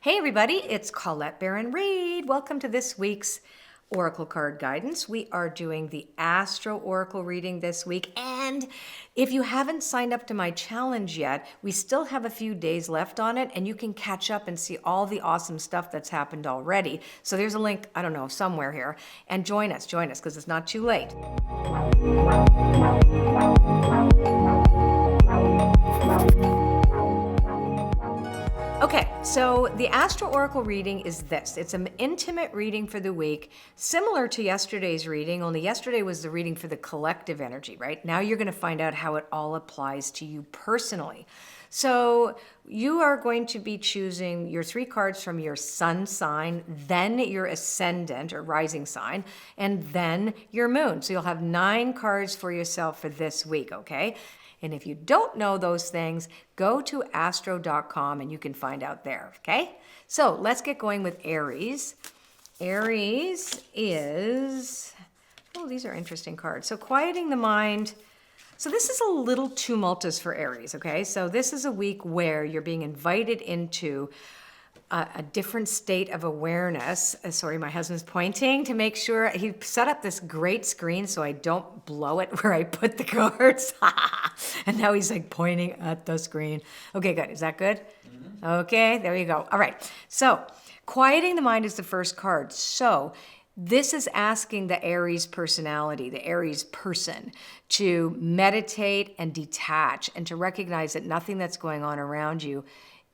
Hey everybody, it's Colette Baron Reed. Welcome to this week's Oracle card guidance. We are doing the Astro Oracle reading this week, and if you haven't signed up to my challenge yet, we still have a few days left on it, and you can catch up and see all the awesome stuff that's happened already. So there's a link, I don't know, somewhere here, and join us, because it's not too late. Okay, so the Astro Oracle reading is this. It's an intimate reading for the week, similar to yesterday's reading, only yesterday was the reading for the collective energy, right? Now you're going to find out how it all applies to you personally. So you are going to be choosing your 3 cards from your sun sign, then your ascendant or rising sign, and then your moon. So you'll have 9 cards for yourself for this week, okay? And if you don't know those things, go to astro.com and you can find out there, okay? So let's get going with Aries. Aries is, oh, these are interesting cards. So quieting the mind. So this is a little tumultuous for Aries, okay? So this is a week where you're being invited into a different state of awareness. Sorry, my husband's pointing to make sure he set up this great screen so I don't blow it where I put the cards. And now he's like pointing at the screen. Okay, good. Is that good? Mm-hmm. Okay, there you go. All right. So quieting the mind is the first card. So this is asking the Aries personality, the Aries person, to meditate and detach and to recognize that nothing that's going on around you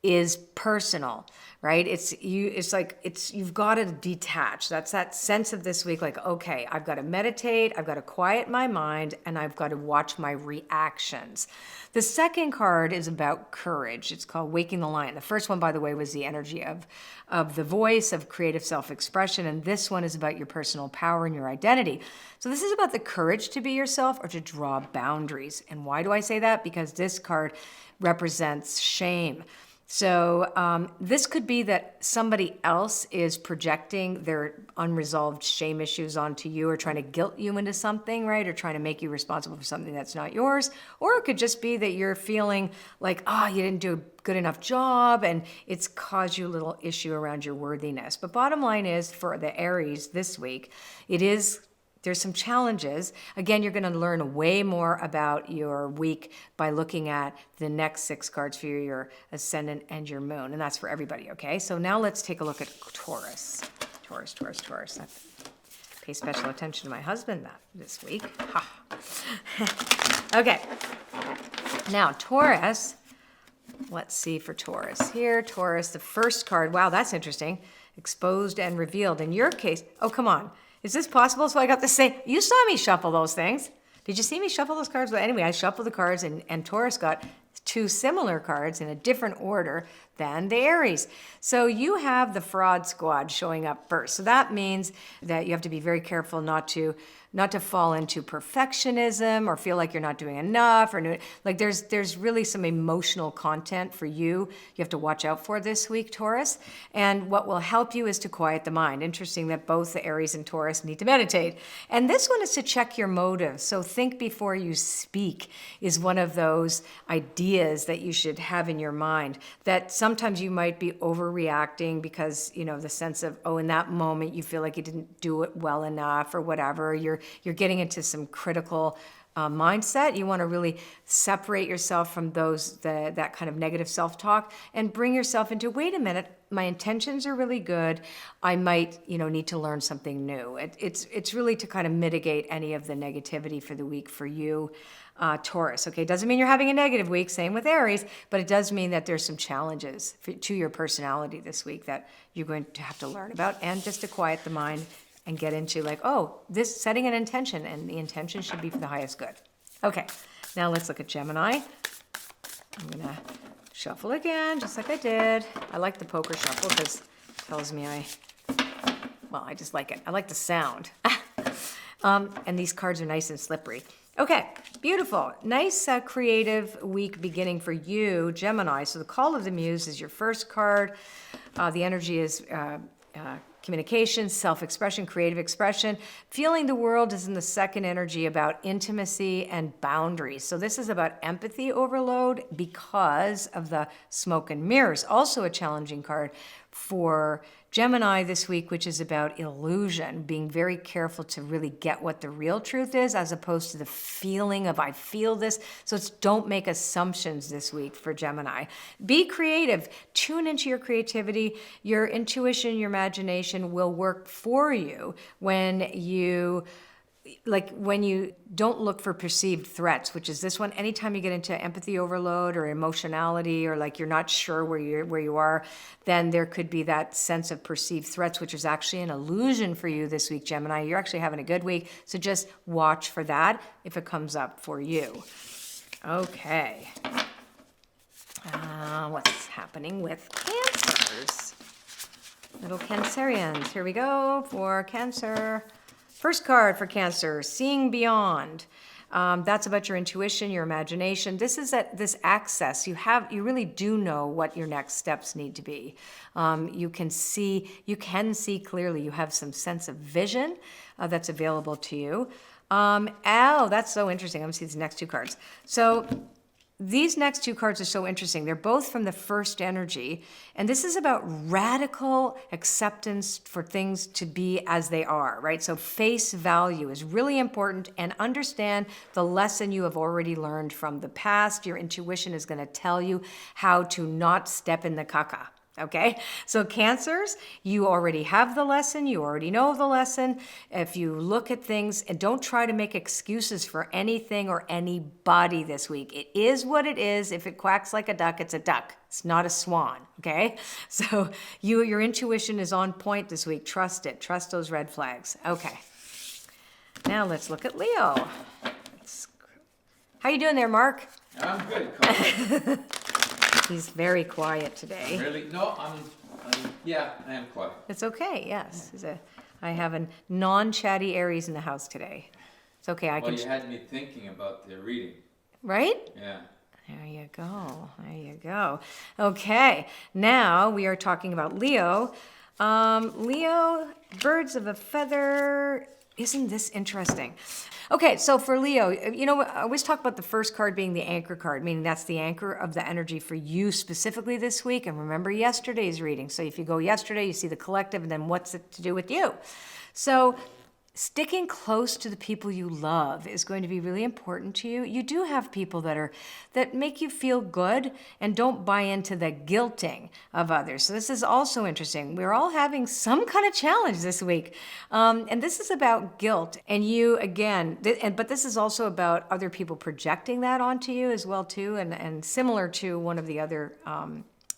is personal, right? You've got to detach. That's that sense of this week, like, okay, I've got to meditate, I've got to quiet my mind, and I've got to watch my reactions. The second card is about courage. It's called Waking the Lion. The first one, by the way, was the energy of the voice, of creative self-expression, and this one is about your personal power and your identity. So this is about the courage to be yourself or to draw boundaries. And why do I say that? Because this card represents shame. So this could be that somebody else is projecting their unresolved shame issues onto you or trying to guilt you into something, right? Or trying to make you responsible for something that's not yours. Or it could just be that you're feeling like, you didn't do a good enough job and it's caused you a little issue around your worthiness. But bottom line is for the Aries this week, there's some challenges. Again, you're going to learn way more about your week by looking at the next 6 cards for your ascendant and your moon. And that's for everybody, okay? So now let's take a look at Taurus. Taurus. I pay special attention to my husband this week. Okay. Now, Taurus. Let's see for Taurus. Here, Taurus, the first card. Wow, that's interesting. Exposed and revealed. In your case, oh, come on. Is this possible? So I got to say, you saw me shuffle those things. Did you see me shuffle those cards? Well, anyway, I shuffled the cards and Taurus got 2 similar cards in a different order than the Aries. So you have the fraud squad showing up first. So that means that you have to be very careful not to fall into perfectionism or feel like you're not doing enough or like there's really some emotional content for you have to watch out for this week, Taurus. And what will help you is to quiet the mind. Interesting that both the Aries and Taurus need to meditate. And this one is to check your motives. So think before you speak is one of those ideas that you should have in your mind, that sometimes you might be overreacting because, the sense of, in that moment you feel like you didn't do it well enough or whatever. You're getting into some critical mindset. You want to really separate yourself from that kind of negative self-talk and bring yourself into, wait a minute, my intentions are really good. I might, need to learn something new. It's really to kind of mitigate any of the negativity for the week for you, Taurus. Okay, doesn't mean you're having a negative week, same with Aries, but it does mean that there's some challenges to your personality this week that you're going to have to learn about, and just to quiet the mind and get into this setting an intention, and the intention should be for the highest good. Okay, now let's look at Gemini. I'm gonna shuffle again, just like I did. I like the poker shuffle because it tells me I just like it. I like the sound. And these cards are nice and slippery. Okay, beautiful. Nice creative week beginning for you, Gemini. So the Call of the Muse is your first card. The energy is communication, self-expression, creative expression. Feeling the world is in the second energy about intimacy and boundaries. So this is about empathy overload because of the smoke and mirrors. Also a challenging card for Gemini this week, which is about illusion, being very careful to really get what the real truth is as opposed to the feeling of I feel this. So it's don't make assumptions this week for Gemini. Be creative. Tune into your creativity. Your intuition, your imagination will work for you when you don't look for perceived threats, which is this one. Anytime you get into empathy overload or emotionality, or like you're not sure where you are, then there could be that sense of perceived threats, which is actually an illusion for you this week, Gemini. You're actually having a good week, so just watch for that if it comes up for you. Okay. What's happening with Cancers? Little Cancerians. Here we go for Cancer. First card for Cancer, Seeing Beyond. That's about your intuition, your imagination. This is this access. You really do know what your next steps need to be. You can see clearly. You have some sense of vision that's available to you. That's so interesting. I'm gonna see these next two cards. So these next two cards are so interesting. They're both from the first energy, and this is about radical acceptance for things to be as they are, right? So face value is really important, and understand the lesson you have already learned from the past. Your intuition is going to tell you how to not step in the caca. Okay, so Cancers, you already have the lesson. You already know the lesson. If you look at things and don't try to make excuses for anything or anybody this week. It is what it is. If it quacks like a duck, it's a duck. It's not a swan, okay? So your intuition is on point this week. Trust it. Trust those red flags. Okay, now let's look at Leo. How you doing there, Mark? I'm good, Carl. He's very quiet today. Really? No, I am quiet. It's okay, yes. I have a non-chatty Aries in the house today. It's okay, Well, you had me thinking about the reading. Right? Yeah. There you go, there you go. Okay, now we are talking about Leo. Leo, birds of a feather. Isn't this interesting? Okay, so for Leo, I always talk about the first card being the anchor card, meaning that's the anchor of the energy for you specifically this week. And remember yesterday's reading. So if you go yesterday, you see the collective, and then what's it to do with you? So sticking close to the people you love is going to be really important to you. You do have people that make you feel good and don't buy into the guilting of others. So this is also interesting. We're all having some kind of challenge this week. And this is about guilt. And you, again, but this is also about other people projecting that onto you as well, too, and similar to one of the other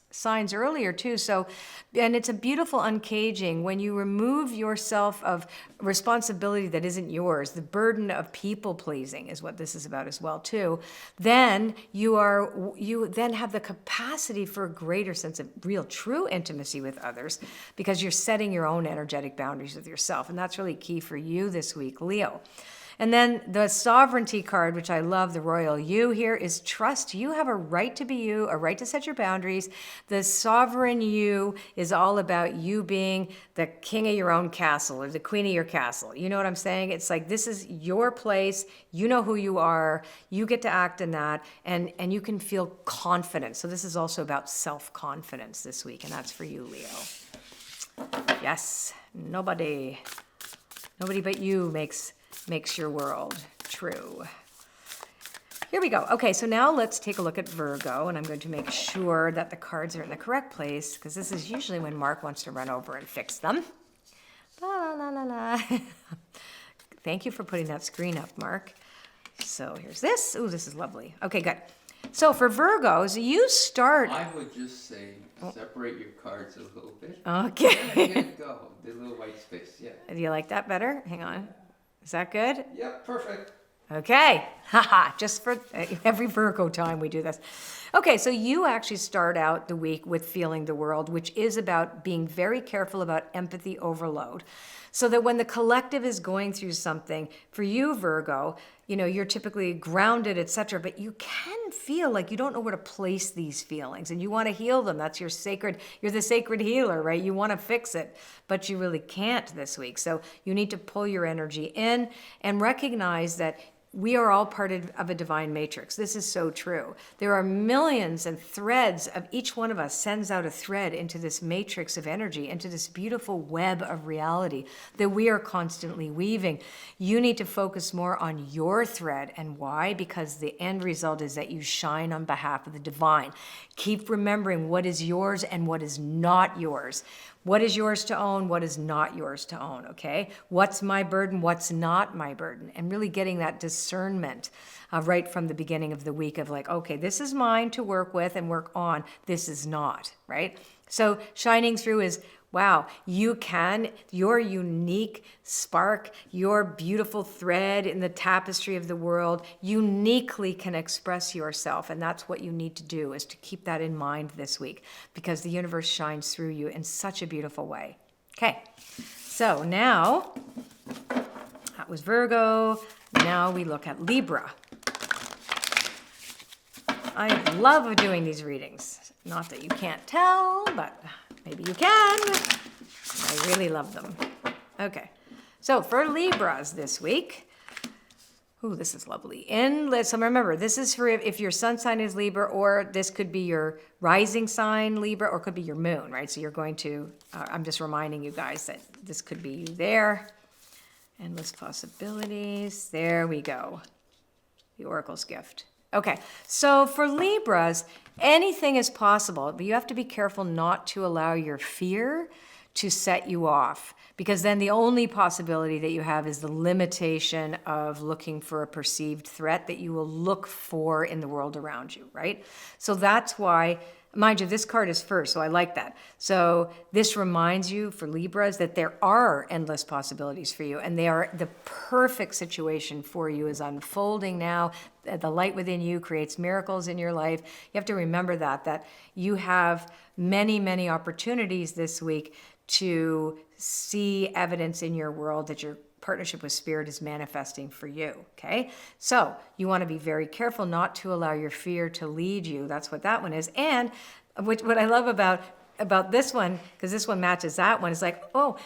signs earlier too. So, and it's a beautiful uncaging when you remove yourself of responsibility that isn't yours. The burden of people pleasing is what this is about as well too. Then you then have the capacity for a greater sense of real true intimacy with others, because you're setting your own energetic boundaries with yourself. And that's really key for you this week, Leo. And then the sovereignty card, which I love, the royal you here, is trust. You have a right to be you, a right to set your boundaries. The sovereign you is all about you being the king of your own castle or the queen of your castle. You know what I'm saying? It's like, this is your place. You know who you are. You get to act in that, and you can feel confident. So this is also about self-confidence this week, and that's for you, Leo. Yes, nobody but you makes your world true. Here we go. Okay, so now let's take a look at Virgo, and I'm going to make sure that the cards are in the correct place, because this is usually when Mark wants to run over and fix them. La, la, la, la. Thank you for putting that screen up, Mark. So here's this. Ooh, this is lovely. Okay, good. So for Virgos, you start... I would just say separate your cards a little bit. Okay. There you go. The little white space, yeah. Do you like that better? Hang on. Is that good? Yep, perfect. Okay, haha, just for every Virgo time we do this. Okay, so you actually start out the week with Feeling the World, which is about being very careful about empathy overload. So that when the collective is going through something, for you, Virgo, you're typically grounded, etc., but you can feel like you don't know where to place these feelings and you want to heal them. That's you're the sacred healer, right? You want to fix it, but you really can't this week. So you need to pull your energy in and recognize that we are all part of a divine matrix. This is so true. There are millions and threads of each one of us sends out a thread into this matrix of energy, into this beautiful web of reality that we are constantly weaving. You need to focus more on your thread. And why? Because the end result is that you shine on behalf of the divine. Keep remembering what is yours and what is not yours. What is yours to own? What is not yours to own? Okay? What's my burden? What's not my burden? And really getting that discernment right from the beginning of the week of like, okay, this is mine to work with and work on. This is not, right? So shining through is, wow, your unique spark, your beautiful thread in the tapestry of the world uniquely can express yourself. And that's what you need to do, is to keep that in mind this week, because the universe shines through you in such a beautiful way. Okay, so now that was Virgo. Now we look at Libra. I love doing these readings. Not that you can't tell, but maybe you can. I really love them. Okay, so for Libras this week, ooh, this is lovely. So remember, this is for if your sun sign is Libra, or this could be your rising sign Libra, or it could be your moon, right? So you're going to, I'm just reminding you guys that this could be you there. Endless possibilities. There we go. The Oracle's gift. Okay, so for Libras, anything is possible, but you have to be careful not to allow your fear to set you off, because then the only possibility that you have is the limitation of looking for a perceived threat that you will look for in the world around you, right? So that's why, mind you, this card is first, so I like that. So this reminds you for Libras that there are endless possibilities for you, and they are the perfect situation for you is unfolding now. The light within you creates miracles in your life. You have to remember that you have many, many opportunities this week to see evidence in your world that your partnership with Spirit is manifesting for you, okay? So you want to be very careful not to allow your fear to lead you. That's what that one is. And what I love about this one, because this one matches that one, is like, oh,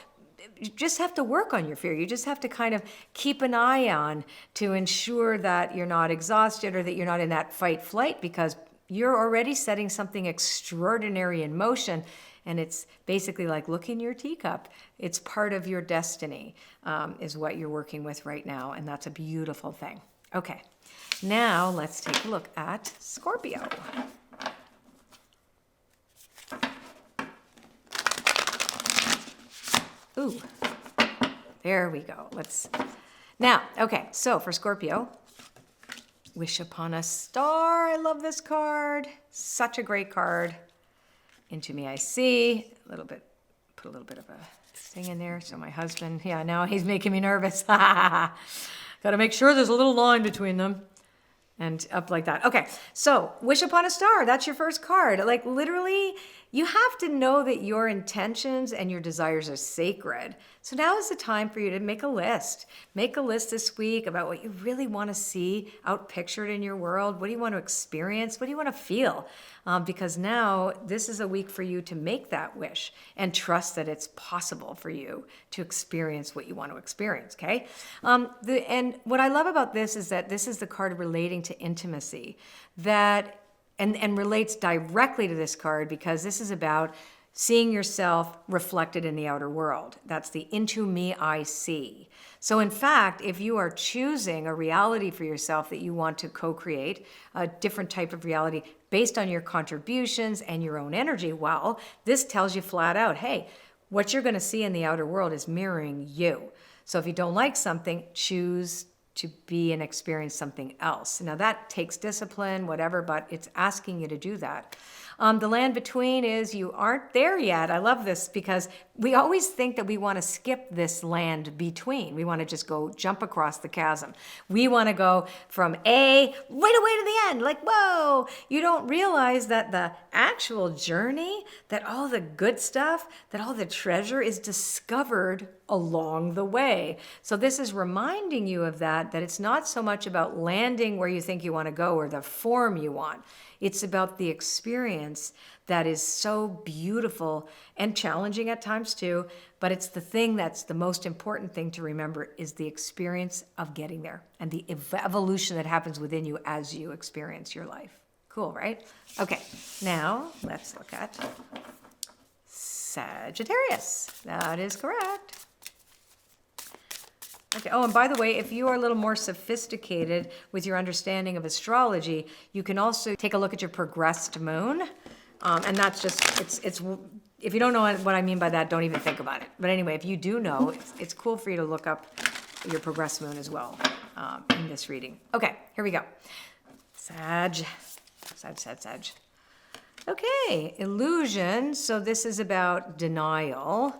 you just have to work on your fear. You just have to kind of keep an eye on to ensure that you're not exhausted or that you're not in that fight flight, because you're already setting something extraordinary in motion. And it's basically like, look in your teacup. It's part of your destiny, is what you're working with right now. And that's a beautiful thing. Okay, now let's take a look at Scorpio. Ooh, there we go. Now, okay, so for Scorpio, Wish Upon a Star. I love this card. Such a great card. Into Me I See. Put a little bit of a thing in there. So my husband, now he's making me nervous. Got to make sure there's a little line between them. And up like that. Okay, so Wish Upon a Star, that's your first card. Like literally, you have to know that your intentions and your desires are sacred. So now is the time for you to make a list. Make a list this week about what you really want to see out pictured in your world. What do you want to experience? What do you want to feel? Because now this is a week for you to make that wish and trust that it's possible for you to experience what you want to experience, okay? And what I love about this is that this is the card relating to intimacy and relates directly to this card, because this is about seeing yourself reflected in the outer world. That's the Into Me I See. So in fact, if you are choosing a reality for yourself that you want to co-create, a different type of reality based on your contributions and your own energy, well, this tells you flat out, hey, what you're going to see in the outer world is mirroring you. So if you don't like something, choose to be and experience something else. Now that takes discipline, whatever, but it's asking you to do that. The land between is you aren't there yet. I love this because we always think that we want to skip this land between. We want to just go jump across the chasm. We want to go from A right away to the end. Like, whoa, you don't realize that the actual journey, that all the good stuff, that all the treasure is discovered along the way. So this is reminding you of that it's not so much about landing where you think you want to go or the form you want. It's about the experience that is so beautiful and challenging at times too, but it's the thing that's the most important thing to remember is the experience of getting there and the evolution that happens within you as you experience your life. Cool, right? Okay, now let's look at Sagittarius. That is correct. Okay. Oh, and by the way, if you are a little more sophisticated with your understanding of astrology, you can also take a look at your progressed moon. And that's just, it's if you don't know what I mean by that, don't even think about it. But anyway, if you do know, it's cool for you to look up your progressed moon as well in this reading. Okay, here we go. Sag. Okay, illusion. So this is about denial.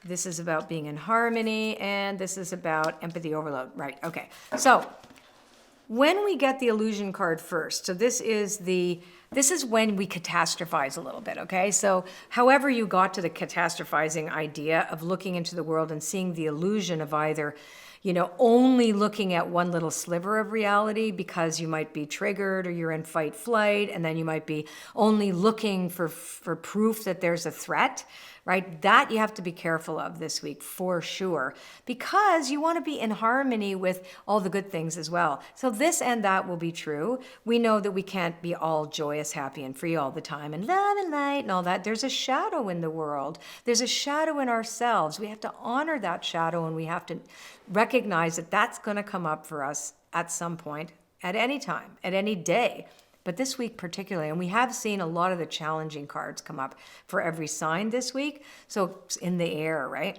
This is about being in harmony, and this is about empathy overload. Right, okay. So when we get the illusion card first, so this is when we catastrophize a little bit, okay? So however you got to the catastrophizing idea of looking into the world and seeing the illusion of either, only looking at one little sliver of reality because you might be triggered or you're in fight flight, and then you might be only looking for proof that there's a threat, right? That you have to be careful of this week for sure, because you want to be in harmony with all the good things as well. So this and that will be true. We know that we can't be all joyous, happy, and free all the time, and love and light and all that. There's a shadow in the world. There's a shadow in ourselves. We have to honor that shadow, and we have to recognize that that's going to come up for us at some point, at any time, at any day. But this week particularly, and we have seen a lot of the challenging cards come up for every sign this week. So it's in the air, right?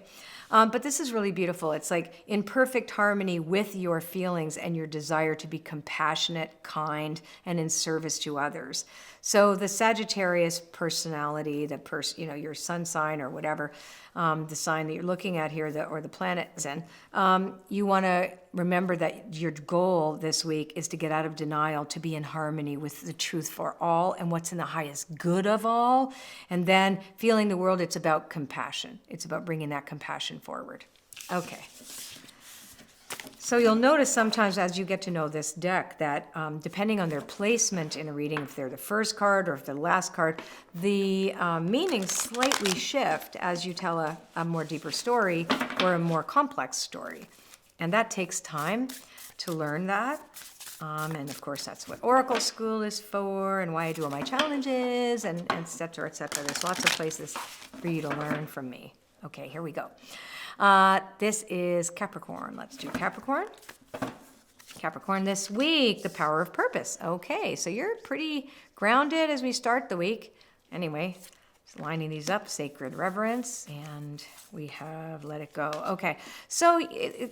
But this is really beautiful. It's like in perfect harmony with your feelings and your desire to be compassionate, kind, and in service to others. So the Sagittarius personality, your sun sign or whatever, the sign that you're looking at here, or the planet is in, you want to remember that your goal this week is to get out of denial, to be in harmony with the truth for all and what's in the highest good of all. And then feeling the world, it's about compassion. It's about bringing that compassion forward. Okay. So you'll notice sometimes as you get to know this deck that depending on their placement in a reading, if they're the first card or if they're the last card, the meanings slightly shift as you tell a more deeper story or a more complex story. And that takes time to learn that. And of course, that's what Oracle School is for and why I do all my challenges and et cetera, et cetera. There's lots of places for you to learn from me. Okay, here we go. This is Capricorn. Let's do Capricorn. Capricorn this week, the power of purpose. Okay, so you're pretty grounded as we start the week. Anyway, just lining these up, sacred reverence, and we have let it go. Okay, so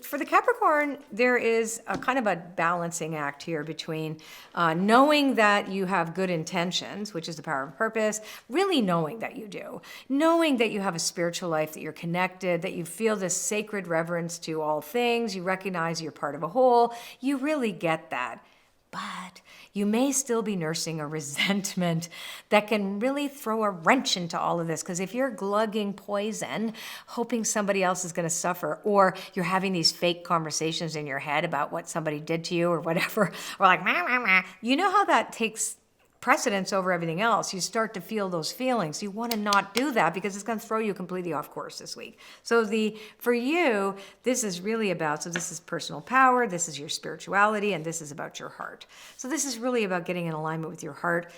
for the Capricorn, there is a kind of a balancing act here between knowing that you have good intentions, which is the power of purpose, really knowing that you do, knowing that you have a spiritual life, that you're connected, that you feel this sacred reverence to all things, you recognize you're part of a whole, you really get that. But you may still be nursing a resentment that can really throw a wrench into all of this. Because if you're glugging poison, hoping somebody else is going to suffer, or you're having these fake conversations in your head about what somebody did to you or whatever, or like, meh, meh, meh, you know how that takes precedence over everything else. You start to feel those feelings. You want to not do that because it's going to throw you completely off course this week. So for you, this is really about, so this is personal power, this is your spirituality, and this is about your heart. So this is really about getting in alignment with your heart.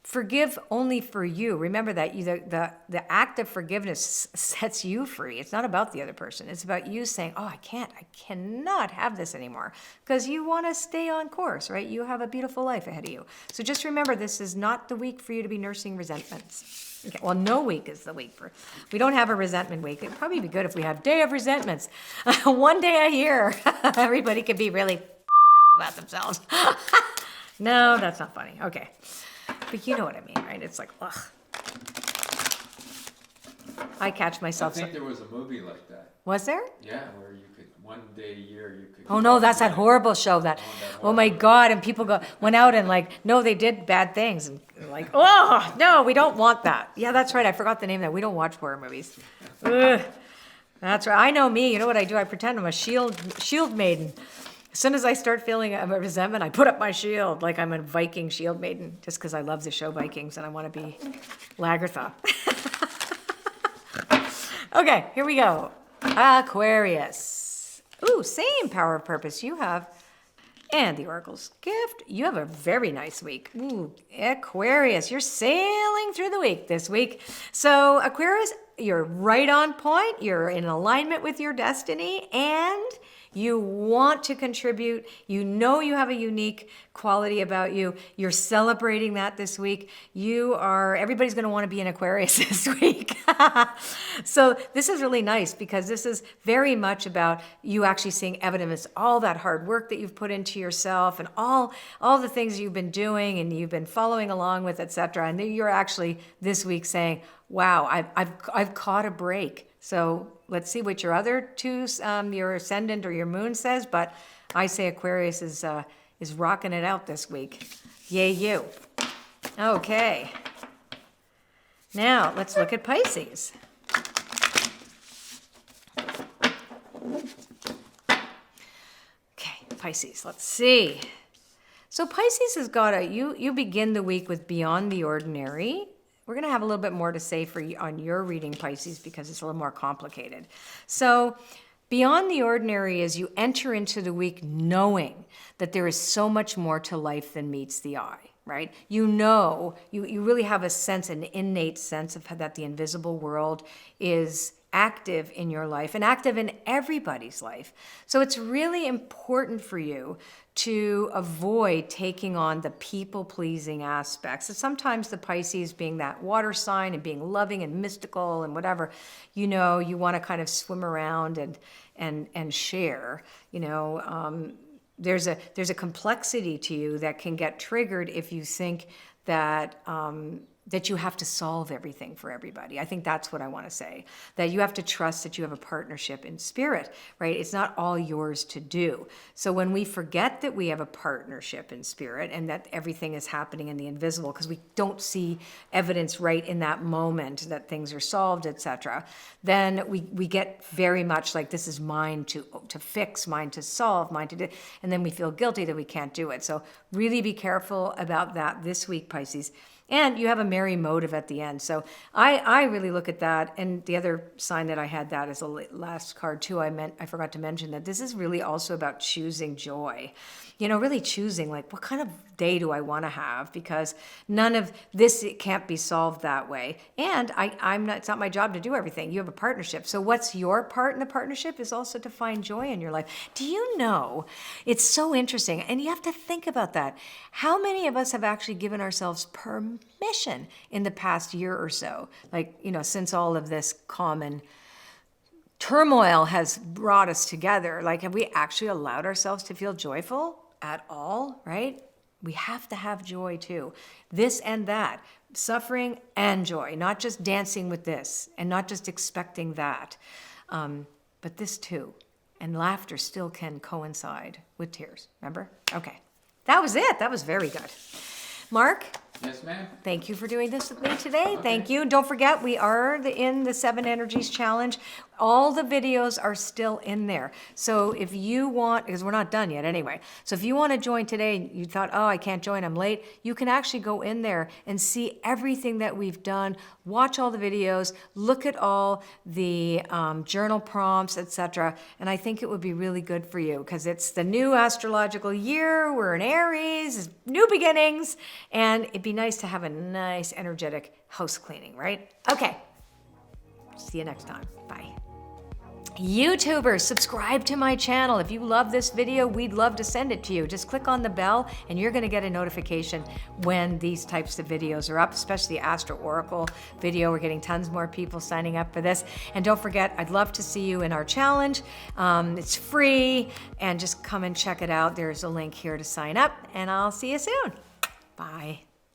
Forgive only for you. Remember that the act of forgiveness sets you free. It's not about the other person. It's about you saying, oh, I cannot have this anymore, because you want to stay on course, right? You have a beautiful life ahead of you. So just remember, this is not the week for you to be nursing resentments. Okay, well, no week is the week we don't have a resentment week. It'd probably be good if we have Day of Resentments. One day a year. Everybody could be really fucked up about themselves. No, that's not funny. Okay. But you know what I mean, right? It's like, ugh. I catch myself. I think there was a movie like that. Was there? Yeah, where you could, one day a year, you could. Oh no, that's that horrible show oh my God, and people went out and no, they did bad things. And oh, no, we don't want that. Yeah, that's right. I forgot the name of that. We don't watch horror movies. Ugh. That's right. I know me. You know what I do? I pretend I'm a shield maiden. As soon as I start feeling a resentment, I put up my shield like I'm a Viking shield maiden, just because I love the show Vikings and I want to be Lagertha. Okay, here we go. Aquarius. Ooh, same power of purpose you have. And the Oracle's gift. You have a very nice week. Ooh, Aquarius, you're sailing through the week this week. So Aquarius, you're right on point. You're in alignment with your destiny and you want to contribute. You know you have a unique quality about you. You're celebrating that this week. Everybody's going to want to be an Aquarius this week. So this is really nice because this is very much about you actually seeing evidence, all that hard work that you've put into yourself and all the things you've been doing and you've been following along with, etc. And you're actually this week saying, wow, I've caught a break. So let's see what your other two, your ascendant or your moon says, but I say Aquarius is rocking it out this week. Yay, you. Okay. Now let's look at Pisces. Okay, Pisces, let's see. So Pisces has got you begin the week with Beyond the Ordinary. We're going to have a little bit more to say for you on your reading, Pisces, because it's a little more complicated. So Beyond the Ordinary is you enter into the week knowing that there is so much more to life than meets the eye, right? You know, you really have a sense, an innate sense of that the invisible world is active in your life and active in everybody's life. So it's really important for you to avoid taking on the people-pleasing aspects. And sometimes the Pisces being that water sign and being loving and mystical and whatever, you know, you want to kind of swim around and share, you know. There's a complexity to you that can get triggered if you think that that you have to solve everything for everybody. I think that's what I want to say, that you have to trust that you have a partnership in spirit, right? It's not all yours to do. So when we forget that we have a partnership in spirit and that everything is happening in the invisible because we don't see evidence right in that moment that things are solved, etc., then we get very much like this is mine to fix, mine to solve, mine to do, and then we feel guilty that we can't do it. So really be careful about that this week, Pisces. And you have a merry motive at the end. So I really look at that. And the other sign that I had that as a last card too, I forgot to mention that this is really also about choosing joy. You know, really choosing like what kind of day do I want to have? Because none of this, it can't be solved that way. And it's not my job to do everything. You have a partnership. So what's your part in the partnership is also to find joy in your life. Do you know, it's so interesting. And you have to think about that. How many of us have actually given ourselves permission in the past year or so? Like, you know, since all of this common turmoil has brought us together, like have we actually allowed ourselves to feel joyful at all, right? We have to have joy too. This and that, suffering and joy, not just dancing with this and not just expecting that, but this too. And laughter still can coincide with tears, remember? Okay, that was it. That was very good. Mark? Yes, ma'am. Thank you for doing this with me today. Okay. Thank you. Don't forget, we are in the 7 Energies Challenge. All the videos are still in there. So if you want, because we're not done yet anyway, so if you want to join today, you thought, oh, I can't join, I'm late, you can actually go in there and see everything that we've done, watch all the videos, look at all the journal prompts, etc. And I think it would be really good for you because it's the new astrological year, we're in Aries, new beginnings, and it'd be nice to have a nice energetic house cleaning, right? Okay, see you next time, bye. YouTubers, subscribe to my channel. If you love this video, we'd love to send it to you. Just click on the bell and you're going to get a notification when these types of videos are up, especially the Astro Oracle video. We're getting tons more people signing up for this. And don't forget, I'd love to see you in our challenge. It's free and just come and check it out. There's a link here to sign up and I'll see you soon. Bye.